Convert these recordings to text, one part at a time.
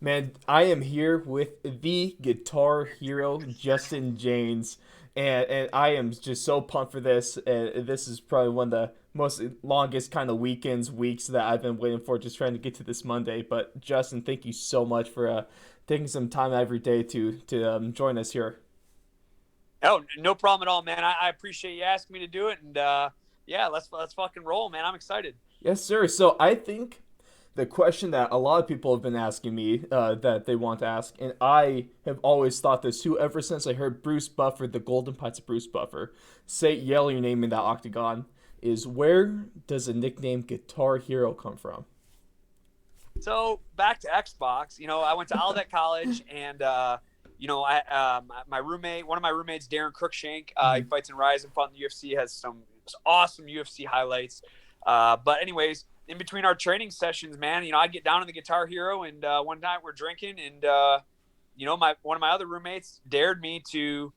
Man, I am here with the Guitar Hero Justin Jaynes, and I am just so pumped for this. This is probably one of the most longest kind of weeks that I've been waiting for, just trying to get to this Monday. But Justin, thank you so much for taking some time every day to join us here. Oh, no problem at all, man. I appreciate you asking me to do it, and yeah, let's fucking roll, man. I'm excited. Yes, sir. So I think the question that a lot of people have been asking me that they want to ask, and I have always thought this too ever since I heard Bruce Buffer, the Golden Pipes of Bruce Buffer, yell your name in that octagon, is where does the nickname Guitar Hero come from? So back to Xbox. I went to Allday College, and my roommate, one of my roommates, Darren Cruikshank, he Mhm. fights in Rise and fought in the UFC, has some awesome UFC highlights. But anyways, in between our training sessions, man, I'd get down in the Guitar Hero, and one night we're drinking, and my one of my other roommates dared me to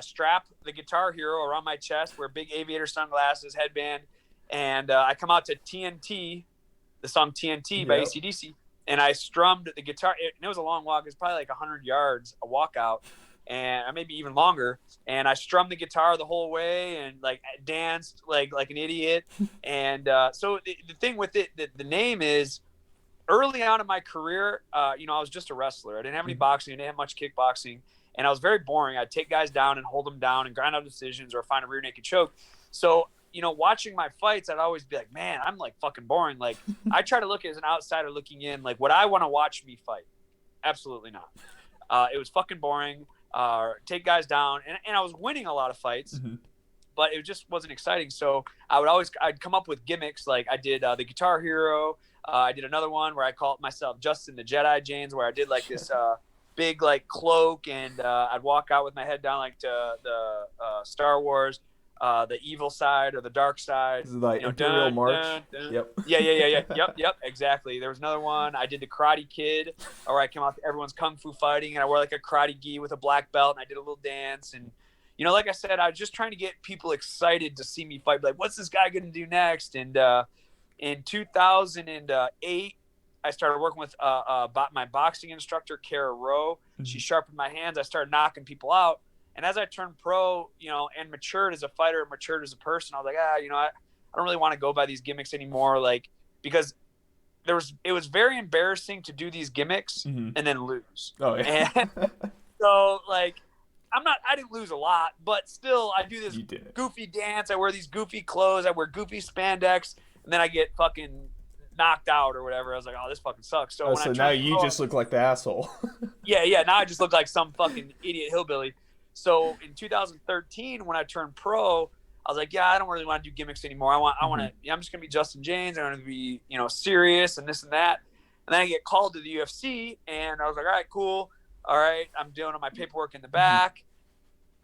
strap the Guitar Hero around my chest, wear big aviator sunglasses, headband, and I come out to TNT, the song TNT by Yep. AC/DC, and I strummed the guitar. It was a long walk. It was probably like 100 yards, a walkout, and maybe even longer. And I strummed the guitar the whole way and like danced like an idiot. And so the thing with it, the name is early on in my career, I was just a wrestler. I didn't have any Mhm. boxing. I didn't have much kickboxing. And I was very boring. I'd take guys down and hold them down and grind out decisions or find a rear naked choke. So, watching my fights, I'd always be like, man, I'm like fucking boring. Like, I try to look as an outsider looking in, like, would I want to watch me fight? Absolutely not. It was fucking boring. Take guys down. And I was winning a lot of fights, Mhm. but it just wasn't exciting. So I'd come up with gimmicks. Like I did the Guitar Hero. I did another one where I called myself Justin the Jedi Jaynes, where I did like this big like cloak, and I'd walk out with my head down like to the Star Wars, the evil side or the dark side. This is like Imperial Dun March. dun dun. Yep. Yeah, yeah, yeah, yeah. Yep, exactly. There was another one. I did the Karate Kid, or I came out to everyone's kung fu fighting, and I wore like a karate gi with a black belt, and I did a little dance. And like I said, I was just trying to get people excited to see me fight. Like, what's this guy going to do next? And in 2008, I started working with my boxing instructor, Kara Rowe. She Mhm. sharpened my hands. I started knocking people out. And as I turned pro, and matured as a fighter, and matured as a person, I was like, I don't really want to go by these gimmicks anymore. Like, because it was very embarrassing to do these gimmicks Mhm. and then lose. Oh And yeah. so, like, I didn't lose a lot, but still, I do this You did it. goofy dance. I wear these goofy clothes. I wear goofy spandex, and then I get fucking knocked out or whatever. I was like, oh, this fucking sucks. So Oh, when I so now turned you pro, just look like the asshole. yeah, yeah, now I just look like some fucking idiot hillbilly. So in 2013, when I turned pro, I was like, yeah, I don't really want to do gimmicks anymore. I want Mhm. to, I'm just gonna be Justin Jaynes. I'm gonna be, serious and this and that. And then I get called to the UFC, and I was like, all right, cool. All right, I'm doing my paperwork in the Mhm. back.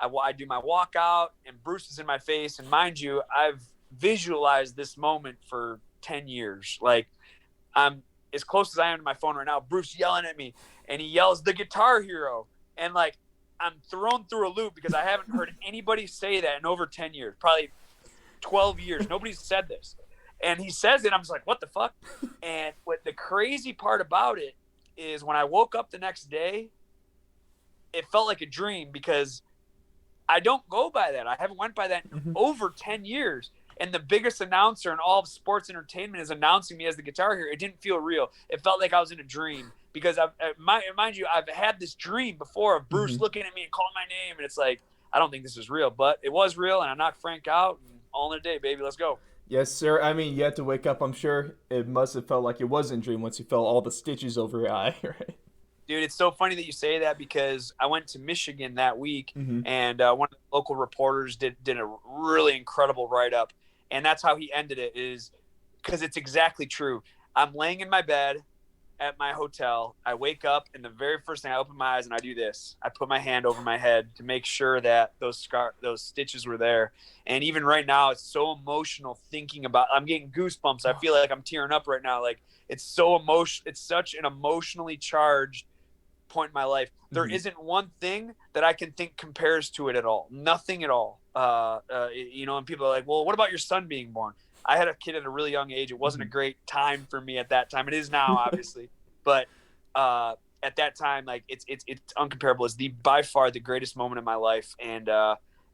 I do my walkout, and Bruce is in my face. And mind you, I've visualized this moment for 10 years. Like, I'm as close as I am to my phone right now. Bruce yelling at me, and he yells, "The Guitar Hero." And like, I'm thrown through a loop because I haven't heard anybody say that in over 10 years, probably 12 years. Nobody's said this. And he says it. I'm just like, what the fuck? And what the crazy part about it is when I woke up the next day, it felt like a dream because I don't go by that. I haven't went by that in Mhm. over 10 years. And the biggest announcer in all of sports entertainment is announcing me as the Guitar Hero. It didn't feel real. It felt like I was in a dream because mind you, I've had this dream before of Bruce Mhm. looking at me and calling my name, and it's like I don't think this is real, but it was real, and I knocked Frank out, and all in a day, baby. Let's go. Yes, sir. I mean, you had to wake up. I'm sure it must have felt like it wasn't a dream once you felt all the stitches over your eye, right? Dude, it's so funny that you say that because I went to Michigan that week, Mm-hmm. and one of the local reporters did a really incredible write up, and that's how he ended it. Is because it's exactly true. I'm laying in my bed at my hotel. I wake up, and the very first thing I open my eyes and I do this. I put my hand over my head to make sure that those stitches were there. And even right now, it's so emotional thinking about. I'm getting goosebumps. I feel like I'm tearing up right now. Like it's so emotion. It's such an emotionally charged point in my life. There Mm-hmm. isn't one thing that I can think compares to it at all. Nothing at all. And people are like, well, what about your son being born? I had a kid at a really young age. It wasn't a great time for me at that time. It is now, Mm-hmm. obviously, but at that time, like it's uncomparable. It's by far the greatest moment of my life. And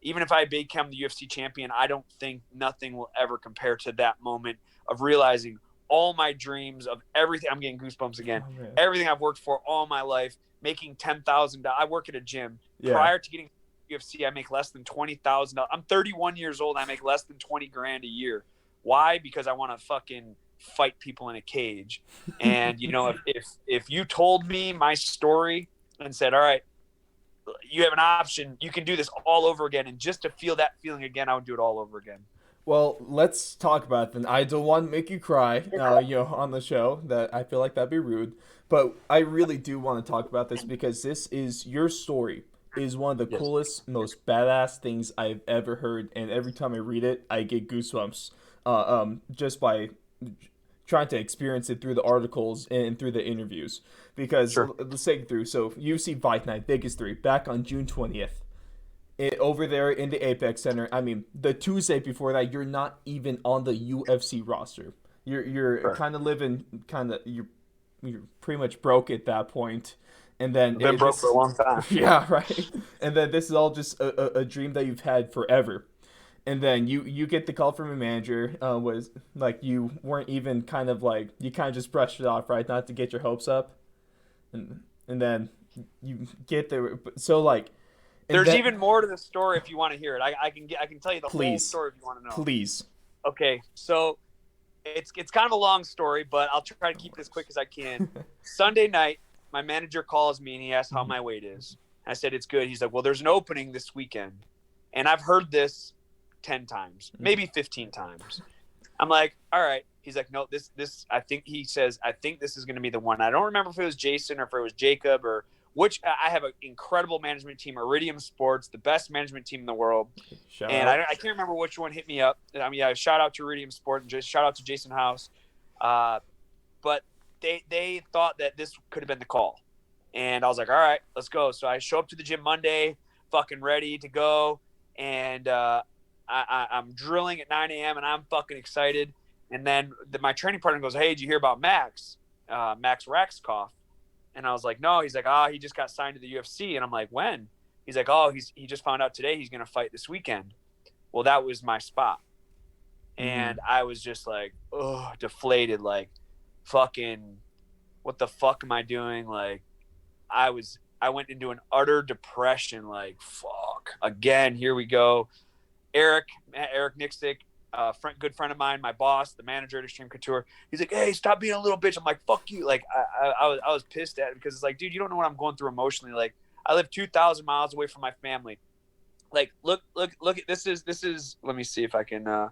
even if I become the UFC champion, I don't think nothing will ever compare to that moment of realizing all my dreams of everything. I'm getting goosebumps again. Oh, man. Everything I've worked for all my life, making $10,000. I work at a gym. Yeah. Prior to getting UFC, I make less than $20,000. I'm 31 years old. I make less than 20 grand a year. Why? Because I want to fucking fight people in a cage. And you know, if you told me my story and said, all right, you have an option, you can do this all over again, and just to feel that feeling again, I would do it all over again. Well, let's talk about it then. I don't want to make you cry, on the show. That I feel like that'd be rude. But I really do want to talk about this because this is your story. Is one of the Yes. coolest, most badass things I've ever heard, and every time I read it, I get goosebumps. Just by trying to experience it through the articles and through the interviews. Because Sure. let's take it through. So UFC Fight Night, Vegas 3, back on June 20th. Over there in the Apex Center. I mean, the Tuesday before that, you're not even on the UFC roster. You're Sure. kind of living you're pretty much broke at that point. And then I've been broke for a long time. yeah, right. And then this is all just a dream that you've had forever. And then you get the call from a manager. Was like you weren't even kind of like you kind of just brushed it off, right? Not to get your hopes up. And then you get there. So like. There's even more to the story if you want to hear it. I can tell you the whole Please. story if you want to know. Please. Okay, so it's kind of a long story, but I'll try to keep it as quick as I can. Sunday night, my manager calls me and he asks how my weight is. I said it's good. He's like, well, there's an opening this weekend, and I've heard this 10 times, maybe 15 times. I'm like, all right. He's like, no, this. I think he says, I think this is going to be the one. I don't remember if it was Jason or if it was Jacob or. Which I have an incredible management team, Iridium Sports, the best management team in the world. I can't remember which one hit me up. I mean, yeah, shout out to Iridium Sports and just shout out to Jason House. But they thought that this could have been the call. And I was like, all right, let's go. So I show up to the gym Monday, fucking ready to go. And I'm drilling at 9 a.m. and I'm fucking excited. And then my training partner goes, hey, did you hear about Max Raxkoff? And I was like, no. He's like, he just got signed to the UFC. And I'm like, when? He's like, he just found out today he's going to fight this weekend. Well, that was my spot. And I was just like, deflated. Like, fucking, what the fuck am I doing? Like, I went into an utter depression. Like, fuck. Again, here we go. Eric Nixick, good friend of mine, my boss, the manager at Extreme Couture. He's like, hey, stop being a little bitch. I'm like, fuck you. Like, I was pissed at him because it's like, dude, you don't know what I'm going through emotionally. Like, I live 2,000 miles away from my family. Like, look at this is. Let me see if I can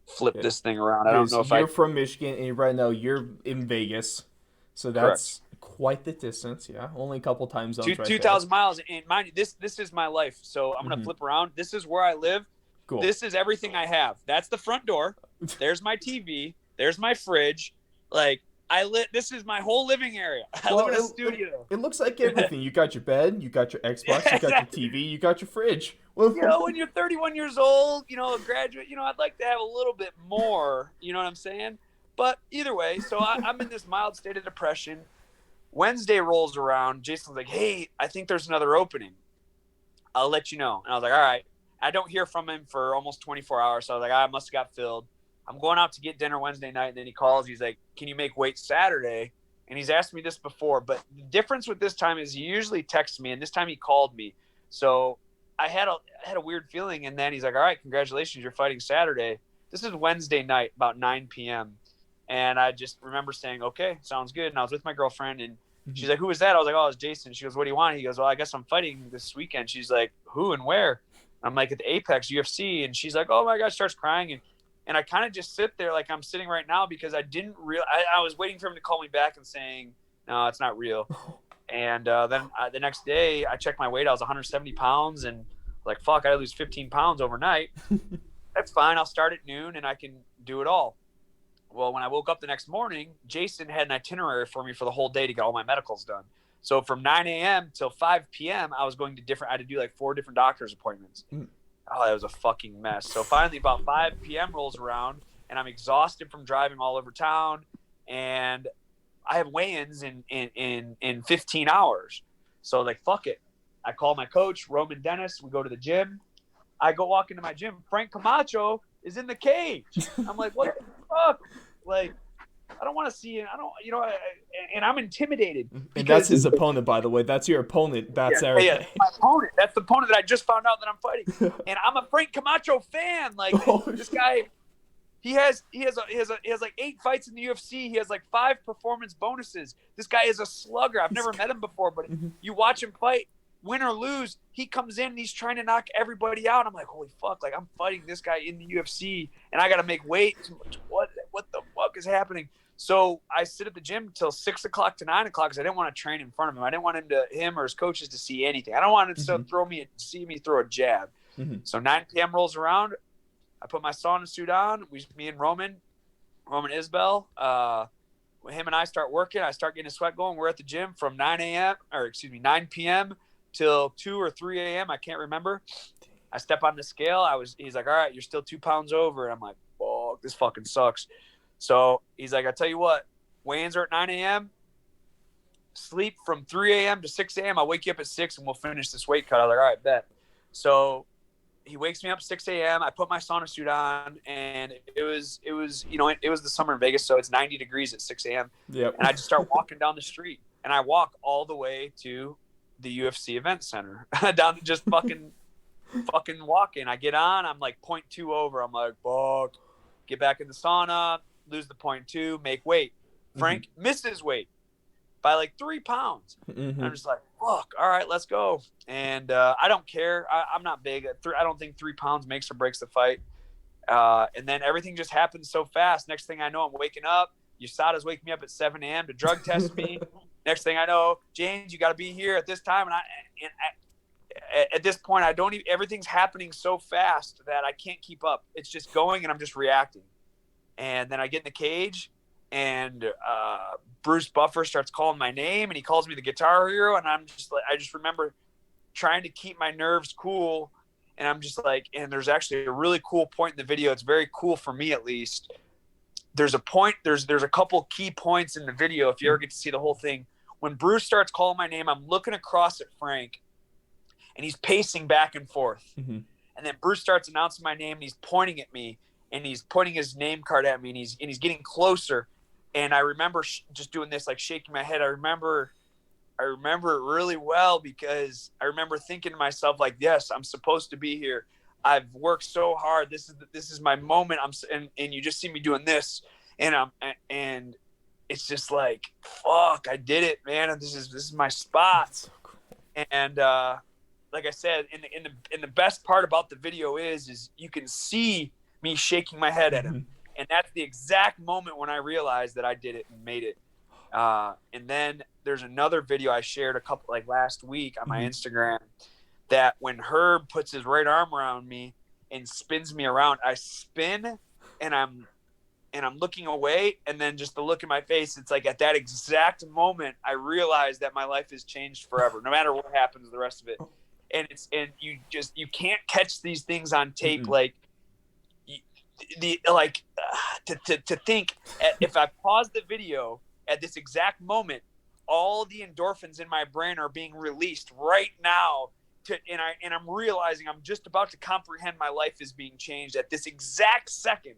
flip this thing around. I don't know if you're from Michigan and right now you're in Vegas, so that's quite the distance. Yeah, only a couple time zones. 2,000 miles, and mind you, this is my life. So I'm gonna flip around. This is where I live. Cool. This is everything I have. That's the front door. There's my TV. There's my fridge. Like, this is my whole living area. I live in a studio. It looks like everything. You got your bed, you got your Xbox, you got your TV, you got your fridge. Well, when you're 31 years old, a graduate, I'd like to have a little bit more. You know what I'm saying? But either way, so I'm in this mild state of depression. Wednesday rolls around. Jason's like, hey, I think there's another opening. I'll let you know. And I was like, all right. I don't hear from him for almost 24 hours. So I was like, I must have got filled. I'm going out to get dinner Wednesday night. And then he calls. He's like, can you make weight Saturday? And he's asked me this before. But the difference with this time is he usually texts me. And this time he called me. So I had a weird feeling. And then he's like, all right, congratulations. You're fighting Saturday. This is Wednesday night, about 9 p.m. And I just remember saying, okay, sounds good. And I was with my girlfriend. And she's like, who is that? I was like, oh, it's Jason. She goes, what do you want? He goes, well, I guess I'm fighting this weekend. She's like, who and where? I'm like, at the Apex UFC. And she's like, oh my gosh, starts crying. And I kind of just sit there like I'm sitting right now because I didn't I was waiting for him to call me back and saying, no, it's not real. And then the next day I checked my weight. I was 170 pounds and like, fuck, I gotta lose 15 pounds overnight. That's fine. I'll start at noon and I can do it all. Well, when I woke up the next morning, Jason had an itinerary for me for the whole day to get all my medicals done. So from 9 a.m. till 5 p.m., I was going to I had to do like 4 different doctor's appointments. Oh, that was a fucking mess. So finally about 5 p.m. rolls around and I'm exhausted from driving all over town. And I have weigh-ins in 15 hours. So like, fuck it. I call my coach, Roman Dennis. We go to the gym. I go walk into my gym. Frank Camacho is in the cage. I'm like, what the fuck? Like, I don't want to see it. I don't, and I'm intimidated And that's because his opponent, by the way. That's your opponent. That's yeah, Eric. yeah, my opponent. That's the opponent that I just found out that I'm fighting. And I'm a Frank Camacho fan. Like this guy, he has like 8 fights in the UFC. He has like 5 performance bonuses. This guy is a slugger. I've never met him before, but you watch him fight, win or lose, he comes in and he's trying to knock everybody out. I'm like, holy fuck! Like I'm fighting this guy in the UFC, and I got to make weight. What the fuck is happening? So I sit at the gym till 6 o'clock to 9 o'clock because I didn't want to train in front of him. I didn't want him or his coaches to see anything. I don't want him to see me throw a jab. So 9 p.m. rolls around. I put my sauna suit on. Me and Roman Isbell, him and I start working. I start getting a sweat going. We're at the gym from 9 p.m. till 2 or 3 a.m. I can't remember. I step on the scale. He's like, all right, you're still 2 pounds over. And I'm like, fuck, this fucking sucks. So he's like, I tell you what, weigh-ins are at 9 a.m. Sleep from 3 a.m. to 6 a.m. I'll wake you up at 6 and we'll finish this weight cut. I was like, all right, bet. So he wakes me up at 6 a.m. I put my sauna suit on, and it was the summer in Vegas, so it's 90 degrees at 6 a.m. Yep. And I just start walking down the street, and I walk all the way to the UFC event center, down just fucking walking. I get on, I'm like 0.2 over. I'm like, fuck. Get back in the sauna, lose the 0.2, make weight. Frank misses weight by like 3 pounds. And I'm just like, fuck, all right, let's go. And I don't care. I'm not big. I don't think 3 pounds makes or breaks the fight. And then everything just happens so fast. Next thing I know, I'm waking up. USADA's waking me up at 7 a.m. to drug test me. Next thing I know, Jaynes, you got to be here at this time. And at this point, everything's happening so fast that I can't keep up. It's just going and I'm just reacting. And then I get in the cage, and Bruce Buffer starts calling my name, and he calls me the Guitar Hero. And I'm just like, I just remember trying to keep my nerves cool. And I'm just like, and there's actually a really cool point in the video. It's very cool for me, at least. There's a point, there's a couple key points in the video. If you ever get to see the whole thing, when Bruce starts calling my name, I'm looking across at Frank, and he's pacing back and forth. And then Bruce starts announcing my name, and he's pointing at me, and he's pointing his name card at me, and he's getting closer. And I remember just doing this, like shaking my head. I remember it really well, because I remember thinking to myself, like, yes, I'm supposed to be here. I've worked so hard. This is my moment. And you just see me doing this, and it's just like, fuck, I did it, man. And this is my spot. So cool. And like I said, in the best part about the video is you can see me shaking my head at him. And that's the exact moment when I realized that I did it and made it. And then there's another video I shared last week on my Instagram, that when Herb puts his right arm around me and spins me around, I spin and I'm looking away, and then just the look in my face, it's like at that exact moment I realized that my life has changed forever, no matter what happens the rest of it. And you can't catch these things on tape. Like to think if I pause the video at this exact moment, all the endorphins in my brain are being released right now, and I'm realizing I'm just about to comprehend my life is being changed at this exact second.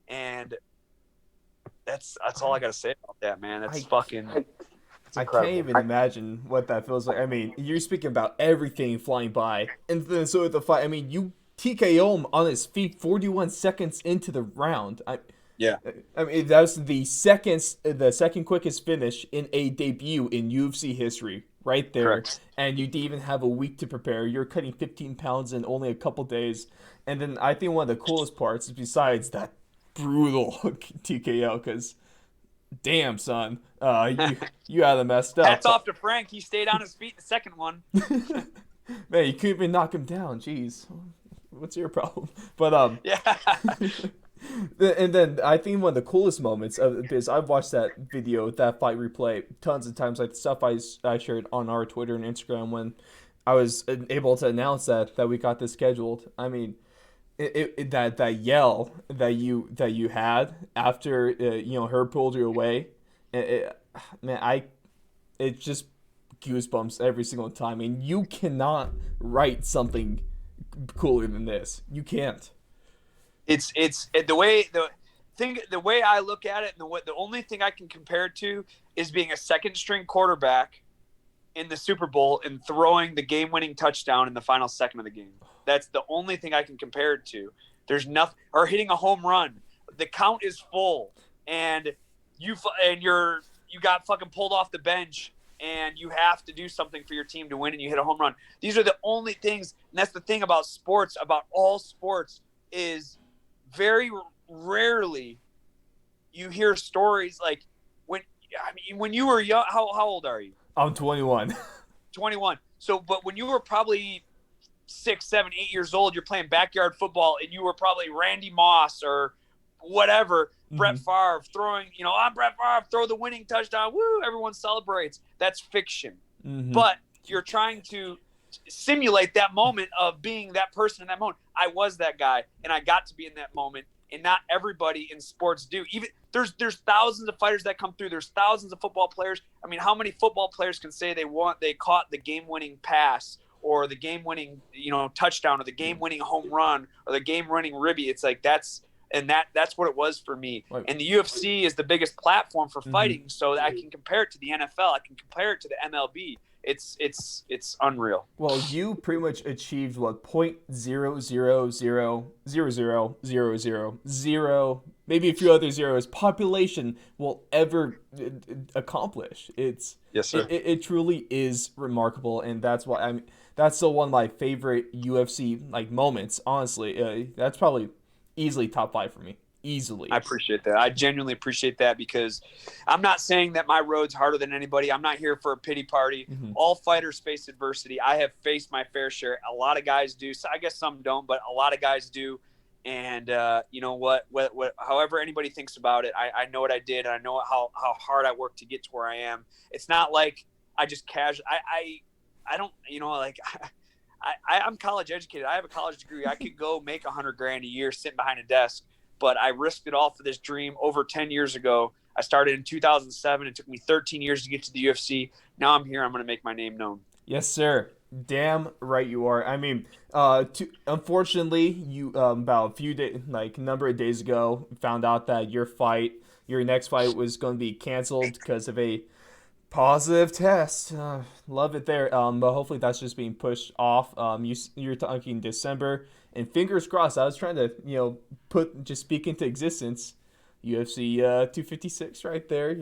And that's all I gotta say about that, man. That's fucking. I can't even imagine what that feels like. I mean, you're speaking about everything flying by, and then so with the fight, I mean, you TKO him on his feet 41 seconds into the round. I mean, that's the second quickest finish in a debut in UFC history, right there. Correct. And you didn't even have a week to prepare. You're cutting 15 pounds in only a couple days. And then I think one of the coolest parts is, besides that brutal TKO, because damn, son, you had him messed up. Hats off to Frank. He stayed on his feet the second one. Man, you couldn't even knock him down. Jeez, what's your problem? But yeah. And then I think one of the coolest moments is I've watched that video, that fight replay, tons of times, like the stuff I shared on our Twitter and Instagram when I was able to announce that we got this scheduled. I mean, that yell that you had after Herb pulled you away, man, it's just goosebumps every single time, and you cannot write something cooler than this. You can't. It's the way I look at it, and the only thing I can compare it to is being a second string quarterback in the Super Bowl and throwing the game winning touchdown in the final second of the game. That's the only thing I can compare it to. There's nothing, or hitting a home run. The count is full, and you got fucking pulled off the bench, and you have to do something for your team to win, and you hit a home run. These are the only things, and that's the thing about sports, about all sports, is very rarely you hear stories like when you were young. How old are you? I'm 21. 21. So, but when you were probably 6, 7, 8 years old, you're playing backyard football, and you were probably Randy Moss or whatever, Brett Favre throwing, I'm Brett Favre, throw the winning touchdown, woo, everyone celebrates. That's fiction. But you're trying to simulate that moment of being that person in that moment. I was that guy, and I got to be in that moment, and not everybody in sports do. Even there's thousands of fighters that come through. There's thousands of football players. I mean, how many football players can say they caught the game-winning pass or the game-winning, touchdown or the game-winning home run or the game-winning ribby? It's like that's what it was for me. Right. And the UFC is the biggest platform for fighting, so I can compare it to the NFL. I can compare it to the MLB. It's unreal. Well, you pretty much achieved what 0.0000000, maybe a few other zeros, population will ever accomplish. Yes, sir. It truly is remarkable, and that's why that's still one of my favorite UFC moments. Honestly, that's probably easily top 5 for me. Easily. I appreciate that. I genuinely appreciate that, because I'm not saying that my road's harder than anybody. I'm not here for a pity party. All fighters face adversity. I have faced my fair share. A lot of guys do. So I guess some don't, but a lot of guys do. And you know what, however anybody thinks about it, I know what I did, and I know how hard I worked to get to where I am. It's not like I just casual. I don't, I'm college educated. I have a college degree. I could go make $100,000 a year sitting behind a desk. But I risked it all for this dream over 10 years ago. I started in 2007. It took me 13 years to get to the UFC. Now I'm here. I'm going to make my name known. Yes, sir. Damn right you are. I mean, unfortunately, you about a few days, number of days ago, found out that your next fight was going to be canceled because of a positive test. Love it there. But hopefully that's just being pushed off. You're talking December. And fingers crossed, I was trying to, speak into existence, UFC 256 right there,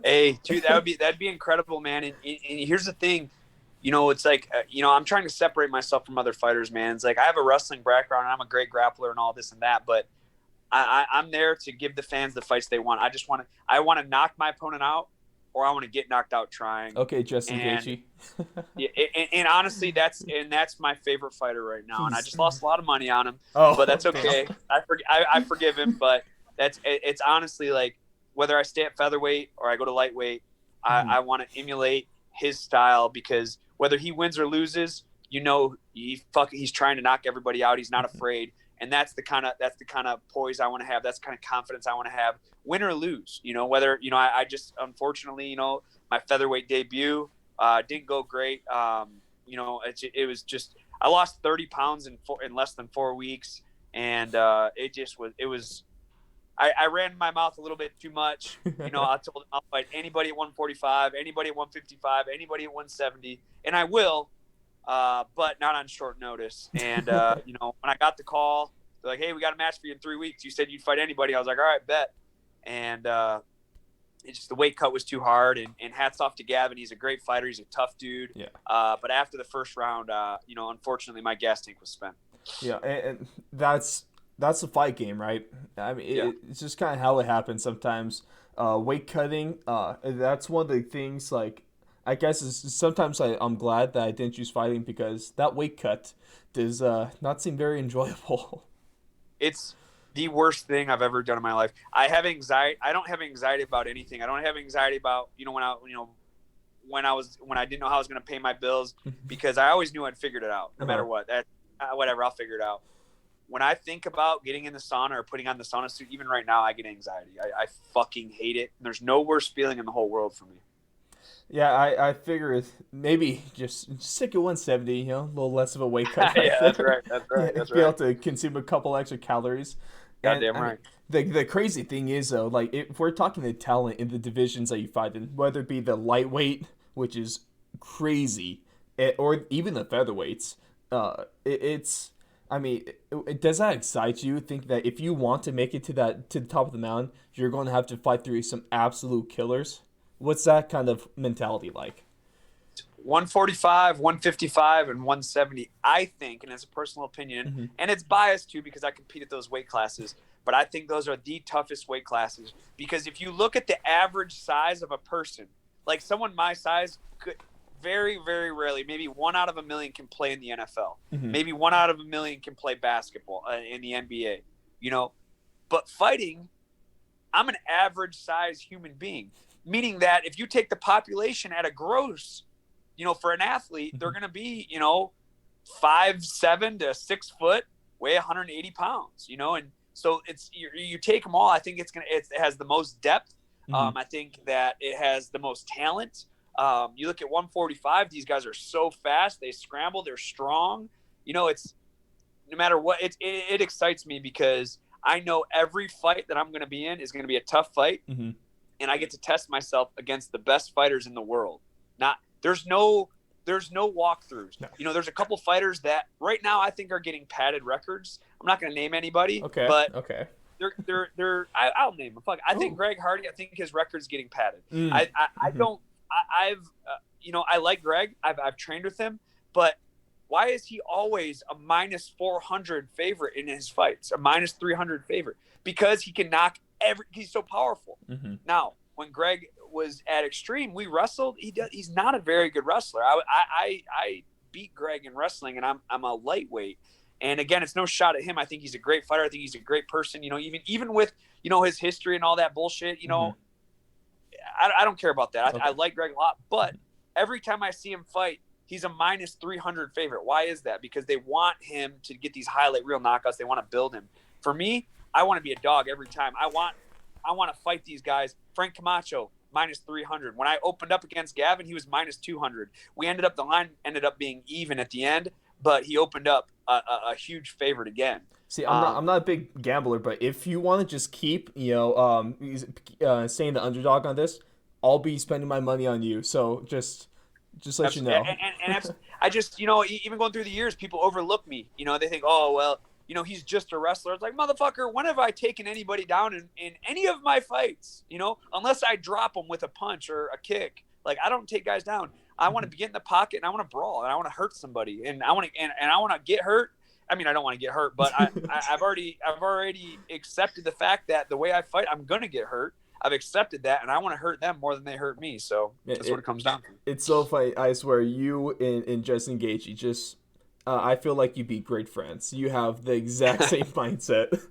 Hey, dude, that'd be incredible, man. And here's the thing, it's like, I'm trying to separate myself from other fighters, man. It's like I have a wrestling background, and I'm a great grappler and all this and that, but I'm there to give the fans the fights they want. I want to knock my opponent out, or I want to get knocked out trying. Okay, Justin Gaethje. and honestly, that's my favorite fighter right now. And I just lost a lot of money on him, but that's okay. I forgive him. But it's honestly like whether I stay at featherweight or I go to lightweight, I want to emulate his style, because whether he wins or loses, he's trying to knock everybody out. He's not afraid. And that's the kind of poise I want to have. That's the kind of confidence I want to have, win or lose. Whether I just unfortunately, my featherweight debut didn't go great. It was just I lost 30 pounds in less than 4 weeks, and it was. I ran my mouth a little bit too much. I told him I'll fight anybody at 145, anybody at 155, anybody at 170, and I will. But not on short notice. And, when I got the call, they're like, hey, we got a match for you in 3 weeks. You said you'd fight anybody. I was like, all right, bet. And the weight cut was too hard. And hats off to Gavin. He's a great fighter. He's a tough dude. Yeah. But after the first round, unfortunately, my gas tank was spent. Yeah, and that's the fight game, right? I mean, it's just kind of how it happens sometimes. Weight cutting, that's one of the things, I guess sometimes I'm glad that I didn't choose fighting, because that weight cut does not seem very enjoyable. It's the worst thing I've ever done in my life. I have anxiety. I don't have anxiety about anything. I don't have anxiety about when I didn't know how I was going to pay my bills, because I always knew I'd figured it out no matter what. Whatever, I'll figure it out. when I think about getting in the sauna or putting on the sauna suit, even right now, I get anxiety. I fucking hate it. There's no worse feeling in the whole world for me. Yeah, I figure maybe just stick at 170, a little less of a weight cut right Yeah, that's there. right. That's Yeah, right. That's be able right. to consume a couple extra calories. And Goddamn I mean, right. the crazy thing is though, like if we're talking the talent in the divisions that you fight in, whether it be the lightweight, which is crazy, or even the featherweights, it's. I mean, does that excite you? Think that if you want to make it to the top of the mountain, you're going to have to fight through some absolute killers? What's that kind of mentality like? 145, 155, and 170, I think, and as a personal opinion, Mm-hmm. and it's biased too because I compete at those weight classes, but I think those are the toughest weight classes because if you look at the average size of a person, like someone my size could very, very rarely, maybe 1 out of 1 million can play in the NFL. Mm-hmm. Maybe 1 out of 1 million can play basketball in the NBA, you know, but fighting, I'm an average size human being, meaning that if you take the population at a gross, for an athlete, they're going to be, 5'7" to 6 foot, weigh 180 pounds, and so you take them all. I think it has the most depth. Mm-hmm. I think that it has the most talent. You look at 145, these guys are so fast. They scramble. They're strong. It's no matter what, it excites me because I know every fight that I'm going to be in is going to be a tough fight. Mm-hmm. And I get to test myself against the best fighters in the world. There's no walkthroughs. No. There's a couple fighters that right now I think are getting padded records. I'm not going to name anybody, Okay. but Okay. I'll name them. Fuck. I think Ooh. Greg Hardy. I think his record's getting padded. Mm. I don't. I like Greg. I've trained with him, but why is he always a minus 400 favorite in his fights? A minus 300 favorite because he can knock he's so powerful. Mm-hmm. Now, when Greg was at Extreme, we wrestled. He's not a very good wrestler. I beat Greg in wrestling, and I'm a lightweight. And again, it's no shot at him. I think he's a great fighter. I think he's a great person. Even with his history and all that bullshit. Mm-hmm. I don't care about that. Okay. I like Greg a lot, but every time I see him fight, he's a minus 300 favorite. Why is that? Because they want him to get these highlight reel knockouts. They want to build him. For me, I want to be a dog every time. I want to fight these guys. Frank Camacho, minus 300. When I opened up against Gavin, he was minus 200. The line ended up being even at the end, but he opened up a huge favorite again. See, I'm not a big gambler, but if you want to just keep, staying the underdog on this, I'll be spending my money on you. So just let you know. And I just, even going through the years, people overlook me. They think, oh, well, he's just a wrestler. It's like, motherfucker, when have I taken anybody down in any of my fights? Unless I drop them with a punch or a kick. Like, I don't take guys down. I want to get in the pocket and I want to brawl and I want to hurt somebody and I want to get hurt. I mean, I don't want to get hurt, but I've already accepted the fact that the way I fight, I'm gonna get hurt. I've accepted that, and I want to hurt them more than they hurt me. So that's what it comes down to. It's so funny. I swear, you and Justin Gaethje just. I feel like you'd be great friends. You have the exact same mindset.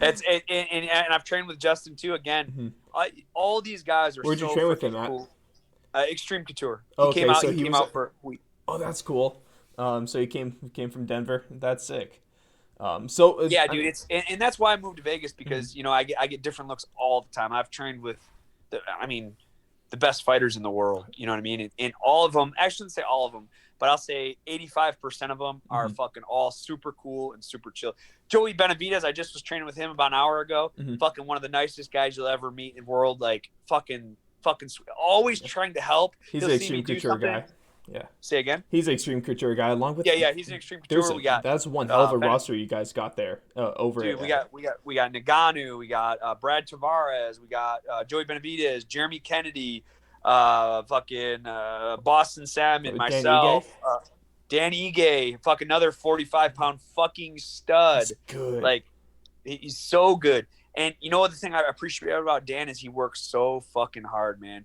And I've trained with Justin too. Again, all these guys are. Where'd you train with him at? Cool. Extreme Couture. He came out for a week. Oh, that's cool. So he came from Denver. That's sick. Yeah, dude. And that's why I moved to Vegas because I get different looks all the time. I've trained with the best fighters in the world. You know what I mean? And all of them. I shouldn't say all of them, but I'll say 85% of them are fucking all super cool and super chill. Joey Benavidez, I just was training with him about an hour ago. Fucking one of the nicest guys you'll ever meet in the world. Like fucking sweet. Always trying to help. He's an Extreme Couture guy. Yeah. Say again? He's an Extreme Couture guy along with he's an Extreme Couture. That's one hell of a roster you guys got there over. Dude, we got Nagano, we got Brad Tavares, we got Joey Benavidez, Jeremy Kennedy, Boston Salmon, myself, Dan Ige, fucking another 45-pound fucking stud. That's good. Like he's so good. And you know what the thing I appreciate about Dan is he works so fucking hard, man.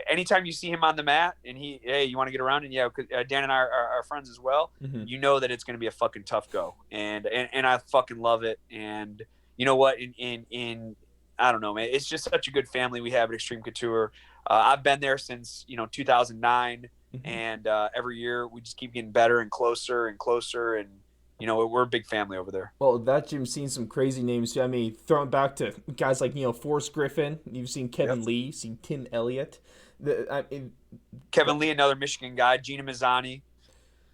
Anytime you see him on the mat and you want to get around and because Dan and I are friends as well, you know that it's going to be a fucking tough go. And I fucking love it. And you know what? In I don't know, man. It's just such a good family we have at Extreme Couture. I've been there since 2009, and every year we just keep getting better and closer and closer. And we're a big family over there. Well, that gym's seen some crazy names too. I mean, throwing back to guys like Forrest Griffin. You've seen Yep. Kevin Lee. You've seen Tim Elliott. I mean, Kevin Lee, another Michigan guy. Gina Mazzani.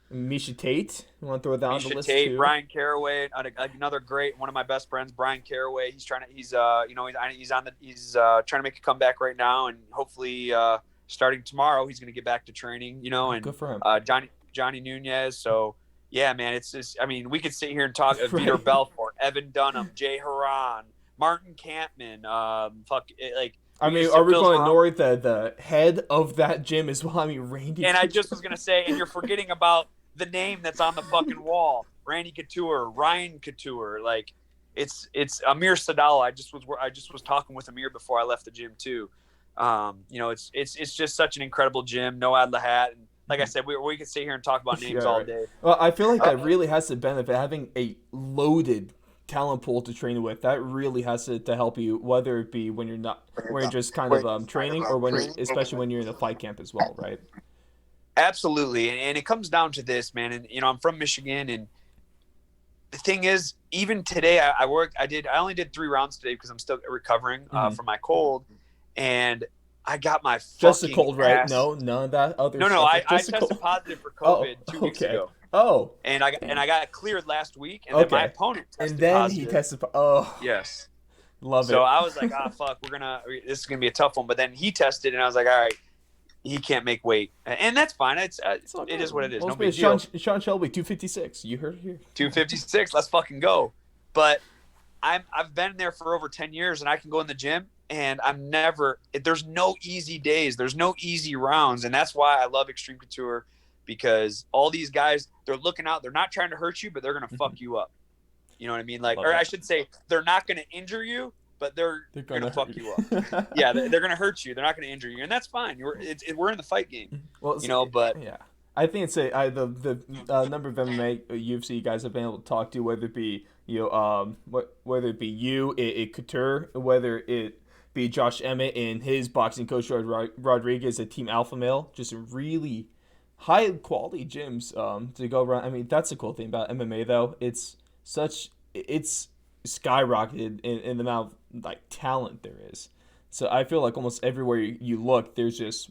Misha Tate. You want to throw that on the Misha list Tate, too? Brian Caraway, another great one of my best friends, Brian Caraway. He's trying to trying to make a comeback right now, and hopefully starting tomorrow he's going to get back to training. And Good for him. Johnny Nunez. So yeah, man, it's just we could sit here and talk Right. Vitor Belfort, Evan Dunham, Jay Haran, Martin Campman. Are we Phil going to Haran. ignore the head of that gym as well? I mean, Randy. And I just was going to say, and you're forgetting about the name that's on the fucking wall. Randy Couture, Ryan Couture, it's Amir Sadal. I just was talking with Amir before I left the gym too. It's just such an incredible gym. Noad Lahat, and like I said, we could sit here and talk about names all day. Well, I feel like that really has to benefit having a loaded talent pool to train with. That really has to help you, whether it be when you're just kind of training, or especially when you're in a fight camp as well, right? Absolutely, and it comes down to this, man. And I'm from Michigan, and the thing is, even today, I only did 3 rounds today because I'm still recovering from my cold, and I got my just a cold, right? ass. No, none of that other. No, stuff. I tested positive for COVID 2 weeks ago. Oh, and I got cleared last week, and then my opponent tested positive. He tested. Oh, yes, love it. So I was like, fuck, this is gonna be a tough one. But then he tested, and I was like, all right. He can't make weight, and that's fine. It is what it is. Well, no big deal. Sean Shelby, 256. You heard it here. 256. Let's fucking go. But I've been there for over 10 years, and I can go in the gym, and there's no easy days. There's no easy rounds, and that's why I love Extreme Couture, because all these guys, they're looking out. They're not trying to hurt you, but they're gonna fuck you up. You know what I mean? I should say, they're not gonna injure you, but they're gonna fuck you up. Yeah, they're gonna hurt you. They're not gonna injure you, and that's fine. We're in the fight game. Well, but yeah, I think it's the number of MMA UFC guys I've been able to talk to, whether it be whether it be you, Couture, whether it be Josh Emmett and his boxing coach Rodriguez at Team Alpha Male, just really high quality gyms to go around. I mean, that's the cool thing about MMA though. It's skyrocketed in the amount of talent there is. So I feel like almost everywhere you look, there's just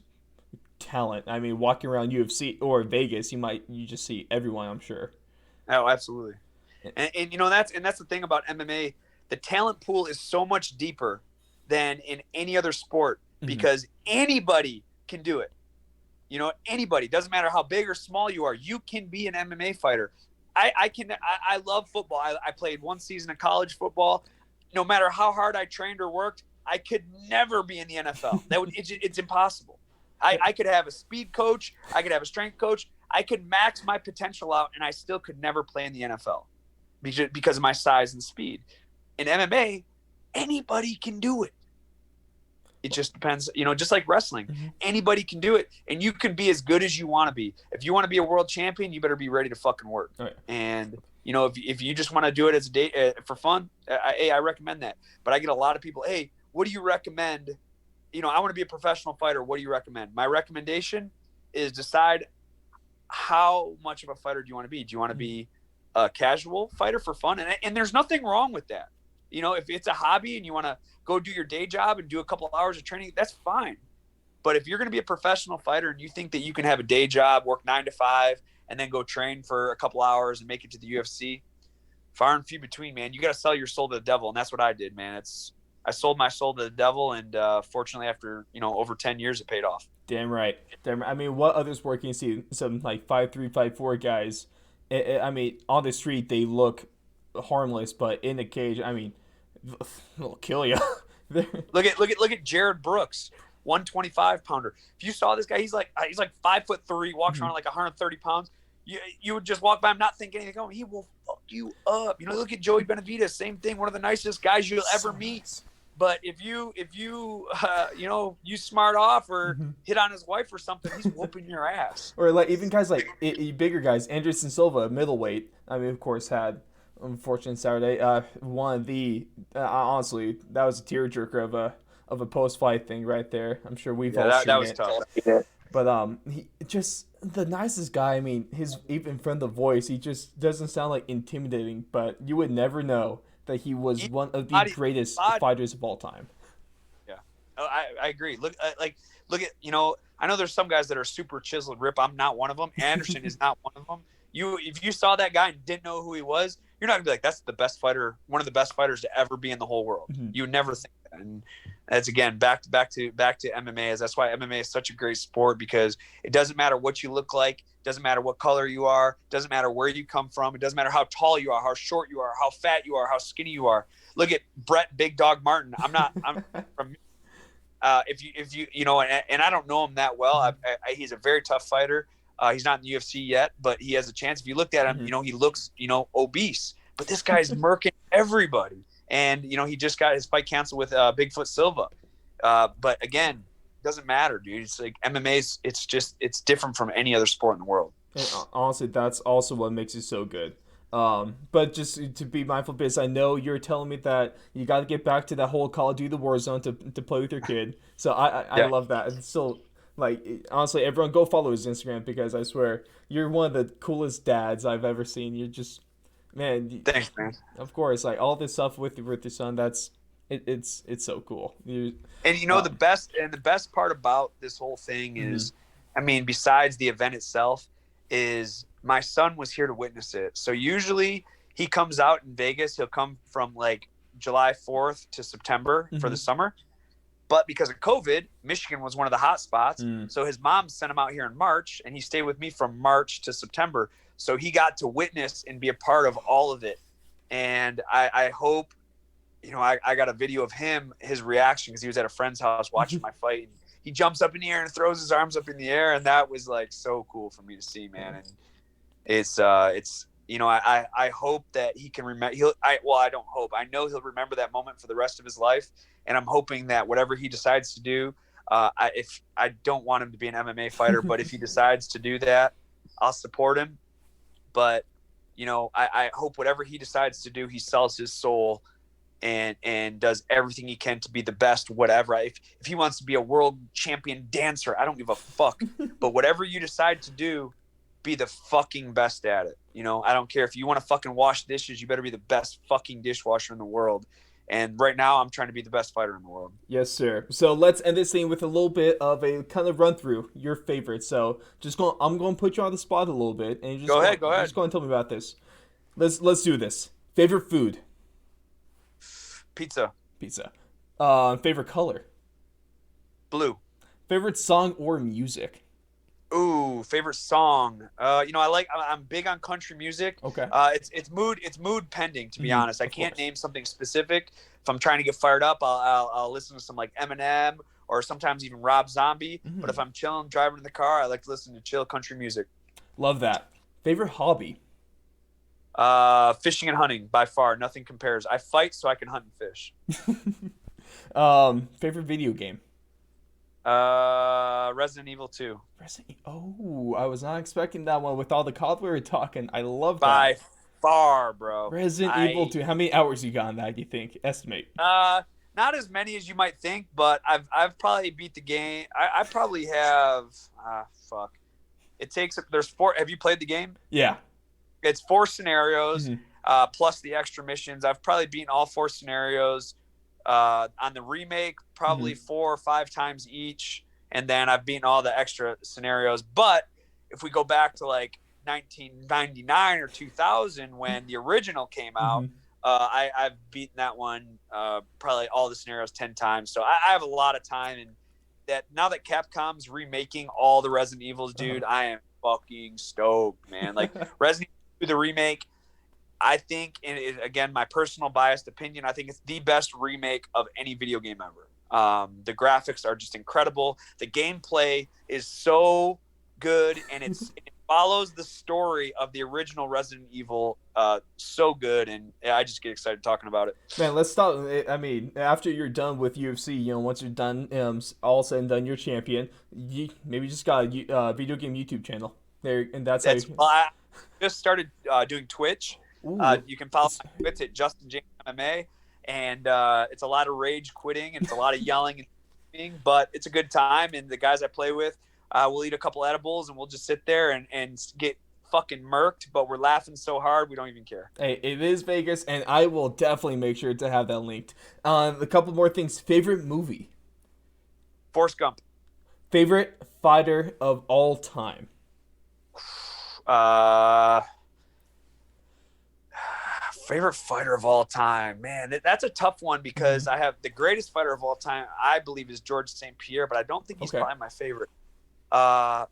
talent. I mean, walking around UFC or Vegas, you just see everyone, I'm sure. Oh, absolutely. And that's the thing about MMA. The talent pool is so much deeper than in any other sport, because anybody can do it. Anybody, doesn't matter how big or small you are, you can be an MMA fighter. I love football. I played 1 season of college football. No matter how hard I trained or worked, I could never be in the NFL. It's impossible. I could have a speed coach. I could have a strength coach. I could max my potential out, and I still could never play in the NFL because of my size and speed. In MMA, anybody can do it. It just depends, just like wrestling. Anybody can do it, and you can be as good as you want to be. If you want to be a world champion, you better be ready to fucking work. Right. And if you just want to do it as a day for fun, I recommend that. But I get a lot of people, hey, what do you recommend? I want to be a professional fighter. What do you recommend? My recommendation is decide how much of a fighter do you want to be. Do you want to be a casual fighter for fun? And there's nothing wrong with that. If it's a hobby and you want to go do your day job and do a couple of hours of training, that's fine. But if you're going to be a professional fighter and you think that you can have a day job, work 9 to 5, and then go train for a couple hours and make it to the UFC, far and few between, man. You got to sell your soul to the devil, and that's what I did, man. I sold my soul to the devil, and fortunately, after over 10 years, it paid off. Damn right. I mean, what other sport can you see some 5'3", 5'4" guys? I mean, on the street they look harmless, but in the cage, I mean, they'll kill you. Look at Jared Brooks, 125 pounder. If you saw this guy, he's like 5'3", walks around like 130 pounds. You would just walk by him, not think anything. Oh, he will fuck you up. Look at Joey Benavidez, same thing. One of the nicest guys you'll ever meet. But if you you smart off or hit on his wife or something, he's whooping your ass. Or even guys bigger guys, Anderson Silva, middleweight. I mean, of course, had unfortunate Saturday. One of the honestly, that was a tearjerker of a post fight thing right there. I'm sure we've all seen that was it. tough. But he just the nicest guy. I mean, his even from the voice, he just doesn't sound like intimidating. But you would never know that he was Even one of the body, greatest body. fighters of all time. Yeah, oh, I agree. Look at I know there's some guys that are super chiseled rip. I'm not one of them. Anderson is not one of them. If you saw that guy and didn't know who he was, you're not gonna be like, that's the best fighter, one of the best fighters to ever be in the whole world. Mm-hmm. You would never think that. And that's again back to MMA. That's why MMA is such a great sport, because it doesn't matter what you look like, doesn't matter what color you are, doesn't matter where you come from, it doesn't matter how tall you are, how short you are, how fat you are, how skinny you are. Look at Brett Big Dog Martin. I'm from if you and I don't know him that well. He's a very tough fighter. He's not in the UFC yet, but he has a chance. If you looked at him, he looks, obese, but this guy's murking everybody. And, he just got his fight canceled with Bigfoot Silva. But again, doesn't matter, dude. It's like MMA's, it's different from any other sport in the world. And honestly, that's also what makes it so good. But just to be mindful, because I know you're telling me that you got to get back to that whole Call of Duty Warzone to play with your kid. So I love that. It's still, like, honestly, everyone go follow his Instagram, because I swear you're one of the coolest dads I've ever seen. You're just, man. Thanks, man. Of course, like all this stuff with your son, it's so cool. And the best part about this whole thing is, I mean, besides the event itself, is my son was here to witness it. So usually he comes out in Vegas. He'll come from like July 4th to September for the summer. But because of COVID, Michigan was one of the hot spots. So his mom sent him out here in March, and he stayed with me from March to September. So he got to witness and be a part of all of it. And I hope, I got a video of his reaction, because he was at a friend's house watching my fight. And he jumps up in the air and throws his arms up in the air. And that was like so cool for me to see, man. And it's I hope that he can remember. I don't hope. I know he'll remember that moment for the rest of his life. And I'm hoping that whatever he decides to do, if I don't want him to be an MMA fighter, but if he decides to do that, I'll support him. But, I hope whatever he decides to do, he sells his soul and does everything he can to be the best, whatever. If he wants to be a world champion dancer, I don't give a fuck. But whatever you decide to do, be the fucking best at it. I don't care if you want to fucking wash dishes, you better be the best fucking dishwasher in the world. And right now, I'm trying to be the best fighter in the world. Yes, sir. So let's end this thing with a little bit of a kind of run through your favorites. So I'm going to put you on the spot a little bit, and go ahead. Just go and tell me about this. Let's do this. Favorite food? Pizza. Favorite color? Blue. Favorite song or music? Ooh, favorite song. I'm big on country music. Okay. It's mood pending, to be honest. I can't name something specific. If I'm trying to get fired up, I'll listen to some like Eminem or sometimes even Rob Zombie. But if I'm chilling, driving in the car, I like to listen to chill country music. Love that. Favorite hobby? Fishing and hunting, by far. Nothing compares. I fight so I can hunt and fish. Favorite video game? Resident Evil 2. Oh, I was not expecting that one with all the COD we were talking. I love that. By far, bro. Resident Evil 2. How many hours you got on that, do you think? Estimate. Not as many as you might think, but I've probably beat the game. I probably have fuck. There's 4. Have you played the game? Yeah. It's 4 scenarios, plus the extra missions. I've probably beaten all 4 scenarios. On the remake, probably 4 or 5 times each, and then I've beaten all the extra scenarios. But if we go back to like 1999 or 2000 when the original came out, I've beaten that one probably all the scenarios 10 times. So I have a lot of time, and that now that Capcom's remaking all the Resident Evils, dude, I am fucking stoked, man. Like Resident Evil, the remake, I think, and again, my personal biased opinion, I think it's the best remake of any video game ever. The graphics are just incredible. The gameplay is so good, and it follows the story of the original Resident Evil so good, and I just get excited talking about it. Man, let's stop. I mean, after you're done with UFC, once you're done, all said and done, you're champion. You maybe just got a video game YouTube channel there, and that's how. Well, I just started doing Twitch. You can follow my Twitch at Justin Jaynes MMA, and it's a lot of rage quitting and it's a lot of yelling and screaming, but it's a good time. And the guys I play with, We'll eat a couple edibles and we'll just sit there and get fucking murked, but we're laughing so hard we don't even care. Hey, it is Vegas, and I will definitely make sure to have that linked. A couple more things. Favorite movie? Forrest Gump. Favorite fighter of all time? Favorite fighter of all time, man, that's a tough one because I have the greatest fighter of all time, I believe, is George St. Pierre, but I don't think he's probably my favorite. Probably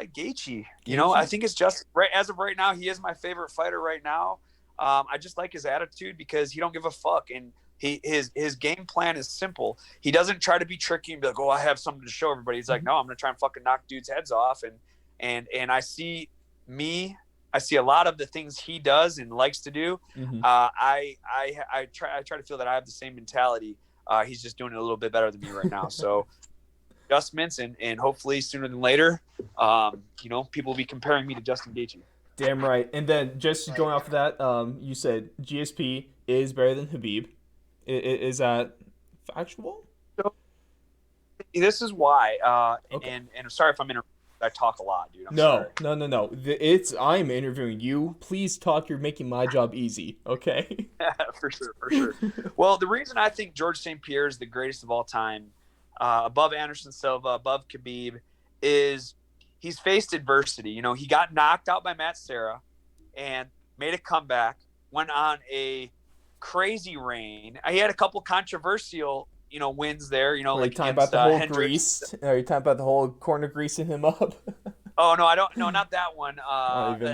Gaethje. You know, I think it's just right as of right now, he is my favorite fighter right now. I just like his attitude because he don't give a fuck, and his game plan is simple. He doesn't try to be tricky and be like, oh, I have something to show everybody. He's like, no, I'm gonna try and fucking knock dudes' heads off, and I see a lot of the things he does and likes to do. I try to feel that I have the same mentality. He's just doing it a little bit better than me right now. So adjustments, and hopefully sooner than later, people will be comparing me to Justin Gaethje. Damn right. And then just going off of that, you said GSP is better than Khabib. Is that factual? So, this is why. And I'm sorry if I'm interrupting. I talk a lot, dude. No. I'm interviewing you. Please talk. You're making my job easy. Okay. For sure. Well, the reason I think George St. Pierre is the greatest of all time, above Anderson Silva, above Khabib, is he's faced adversity. You know, he got knocked out by Matt Serra and made a comeback, went on a crazy reign. He had a couple controversial, wins there, Are you talking about the whole Hendricks. grease? Are you talking about the whole corner greasing him up? Oh, no, I don't. No, not that one.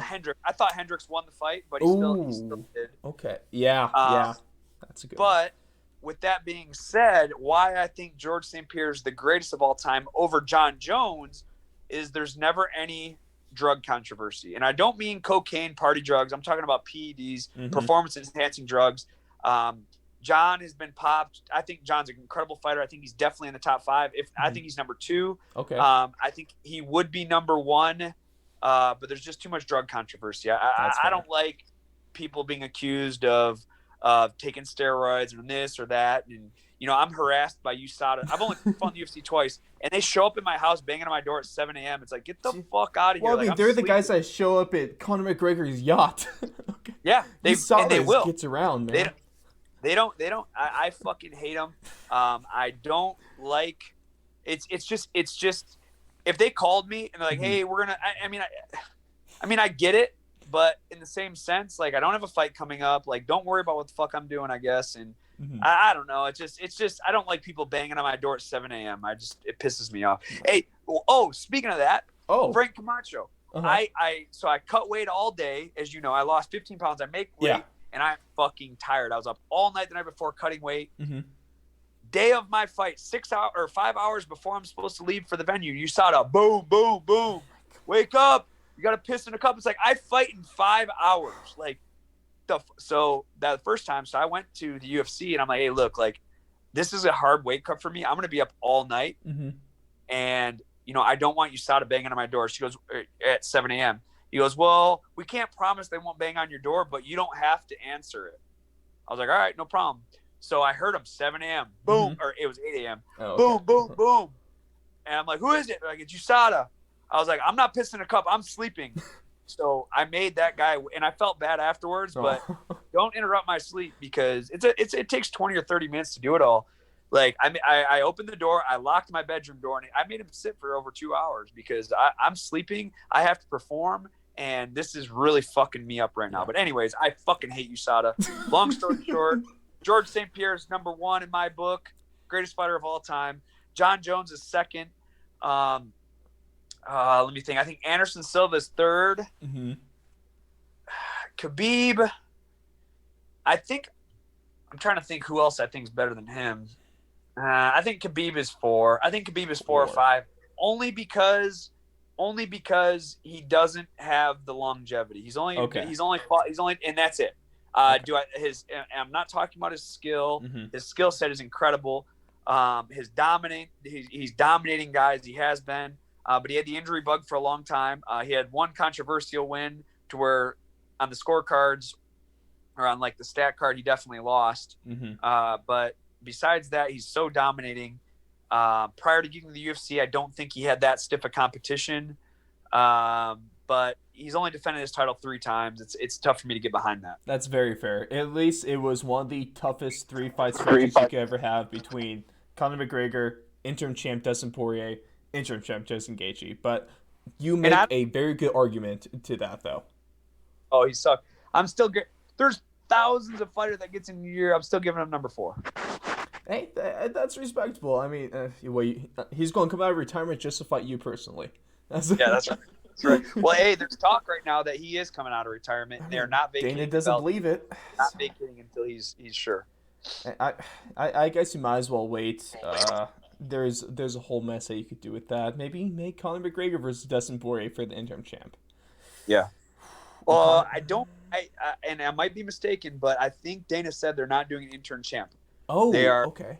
Hendricks. I thought Hendricks won the fight, but he still did. Okay. Yeah. That's a good one. But with that being said, why I think George St. Pierre is the greatest of all time over John Jones is there's never any drug controversy. And I don't mean cocaine, party drugs. I'm talking about PEDs, performance-enhancing drugs. John has been popped. I think John's an incredible fighter. I think he's definitely in the top 5. I think he's number 2. Okay. I think he would be number 1, but there's just too much drug controversy. I don't like people being accused of taking steroids or this or that. And, I'm harassed by USADA. I've only fought the UFC twice, and they show up in my house banging on my door at 7 a.m. It's like, get the fuck out of here. Well, I mean, they're the guys that show up at Conor McGregor's yacht. Okay. Yeah, they will. Gets around, man. They don't. I fucking hate them. I don't like. It's just. If they called me and they're like, "Hey, we're gonna," I mean, I get it, but in the same sense, like, I don't have a fight coming up. Like, don't worry about what the fuck I'm doing, I guess. And I don't know. It's just. I don't like people banging on my door at 7 a.m. It pisses me off. Hey, speaking of that, Frank Camacho. I cut weight all day, as you know. I lost 15 pounds. I make weight. Yeah. And I'm fucking tired. I was up all night the night before cutting weight. Day of my fight, 5 hours before I'm supposed to leave for the venue, you saw the boom, boom, boom. Wake up. You got to piss in a cup. It's like, I fight in 5 hours. Like, so that first time, so I went to the UFC and I'm like, hey, look, like, this is a hard weight cut for me. I'm going to be up all night. And, I don't want USADA banging on my door. She goes, at 7 a.m. He goes, well, we can't promise they won't bang on your door, but you don't have to answer it. I was like, all right, no problem. So I heard him 7 a.m. Boom. Or it was 8 a.m. Boom, boom, boom. And I'm like, who is it? Like, it's USADA. I was like, I'm not pissing a cup. I'm sleeping. So I made that guy, and I felt bad afterwards, but don't interrupt my sleep because it takes 20 or 30 minutes to do it all. Like, I opened the door, I locked my bedroom door, and I made him sit for over 2 hours because I'm sleeping. I have to perform, and this is really fucking me up right now. But anyways, I fucking hate USADA. Long story short, George St. Pierre is number 1 in my book, greatest fighter of all time. John Jones is 2nd. Let me think. I think Anderson Silva is 3rd. Khabib, I'm trying to think who else I think is better than him. I think Khabib is 4. I think Khabib is 4 or 5, only because he doesn't have the longevity. He's only, and that's it. I'm not talking about his skill. His skill set is incredible. He's dominating guys. He has been, but he had the injury bug for a long time. He had one controversial win to where on the scorecards or on like the stat card, he definitely lost. But besides that, he's so dominating. Prior to getting to the UFC, I don't think he had that stiff a competition. But he's only defended his title 3 times. It's tough for me to get behind that. That's very fair. At least it was one of the toughest 3 fight stretches you could ever have between Conor McGregor, interim champ Dustin Poirier, interim champ Justin Gaethje. But you And make a very good argument to that, though. oh, he sucked. I'm still good. There's thousands of fighters that gets in a year. I'm still giving him number 4. Hey, that's respectable. I mean, he's going to come out of retirement just to fight you personally. That's right. That's right. Well, hey, there's talk right now that he is coming out of retirement. And they're not vacating. Dana doesn't believe it. Not vacating until he's sure. I guess you might as well wait. There's a whole mess that you could do with that. Maybe make Conor McGregor versus Dustin Poirier for the interim champ. Yeah. Well, and I might be mistaken, but I think Dana said they're not doing an interim champ. Oh, they are okay.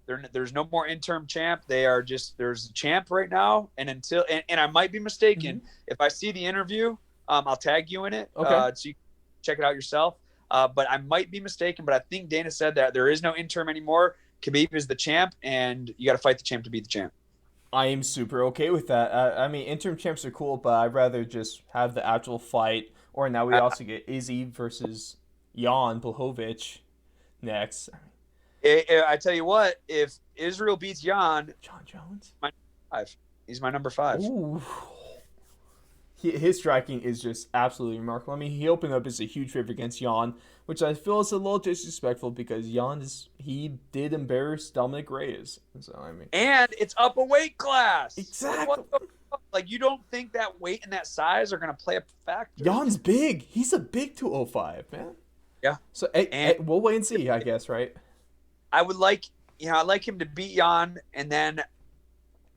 There's no more interim champ. There's a champ right now, and I might be mistaken. Mm-hmm. If I see the interview, I'll tag you in it. Okay. So you can check it out yourself. But I might be mistaken. But I think Dana said that there is no interim anymore. Khabib is the champ, and you got to fight the champ to beat the champ. I am super okay with that. I mean, interim champs are cool, but I'd rather just have the actual fight. Or now we also get Izzy versus Jan Blachowicz next. I tell you what, if Israel beats Jan, John Jones, he's my number 5. Ooh. His striking is just absolutely remarkable. I mean, he opened up as a huge favorite against Jan, which I feel is a little disrespectful because he did embarrass Dominic Reyes. So I mean, and it's up a weight class. Exactly. Like, you don't think that weight and that size are going to play a factor? Jan's big. He's a big 205, man. Yeah. So we'll wait and see, I guess, right? I'd like him to beat Jan, and then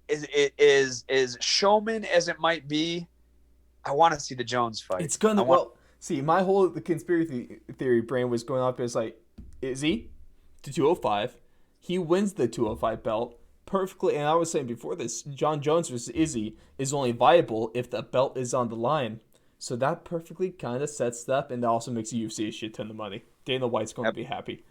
is showman as it might be, I want to see the Jones fight. It's gonna see, my whole conspiracy theory brain was going off as like, Izzy to 205, he wins the 205 belt perfectly, and I was saying before this, John Jones versus Izzy is only viable if the belt is on the line. So that perfectly kind of sets that up, and that also makes the UFC a shit ton of money. Dana White's going to be happy.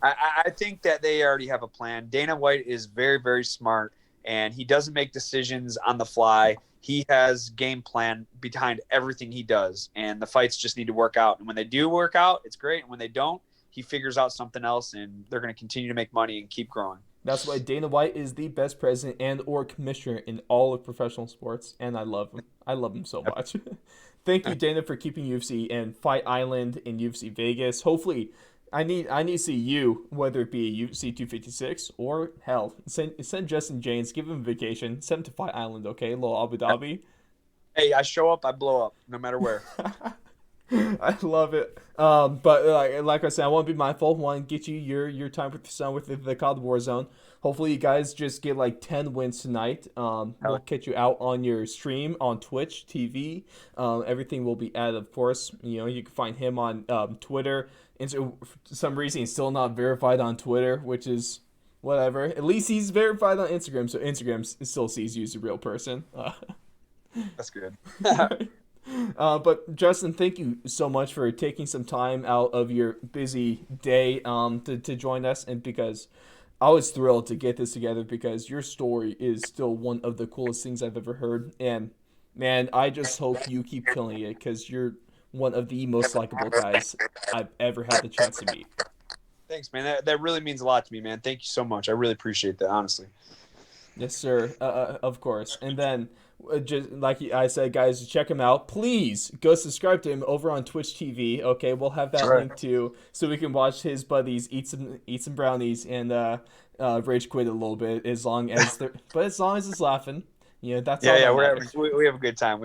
I think that they already have a plan. Dana White is very, very smart, and he doesn't make decisions on the fly. He has game plan behind everything he does, and the fights just need to work out. And when they do work out, it's great. And when they don't, he figures out something else, and they're going to continue to make money and keep growing. That's why Dana White is the best president and or commissioner in all of professional sports, and I love him. I love him so much. Thank you, Dana, for keeping UFC and Fight Island in UFC Vegas. Hopefully, I need to see you, whether it be UFC 256 or hell, send Justin Jaynes, give him a vacation, send him to Fight Island, okay? A little Abu Dhabi. Hey, I show up, I blow up, no matter where. I love it. But like I said, I want to be mindful. I want to get you your time with the sun with the COD Warzone. Hopefully, you guys just get like 10 wins tonight. We'll catch you out on your stream on Twitch TV. Everything will be added, of course. You know, you can find him on Twitter. And so, for some reason, he's still not verified on Twitter, which is whatever. At least he's verified on Instagram, so Instagram still sees you as a real person. That's good. But Justin, thank you so much for taking some time out of your busy day to join us, and because I was thrilled to get this together because your story is still one of the coolest things I've ever heard, and man, I just hope you keep killing it because you're one of the most likable guys I've ever had the chance to meet. Thanks, man. That really means a lot to me, man. Thank you so much. I really appreciate that, honestly. Yes, sir. Of course. And then, just like I said, guys, check him out. Please go subscribe to him over on Twitch TV. Okay, we'll have that link too, so we can watch his buddies eat some brownies and rage quit a little bit. As long as it's laughing, that's all. Yeah. We have a good time.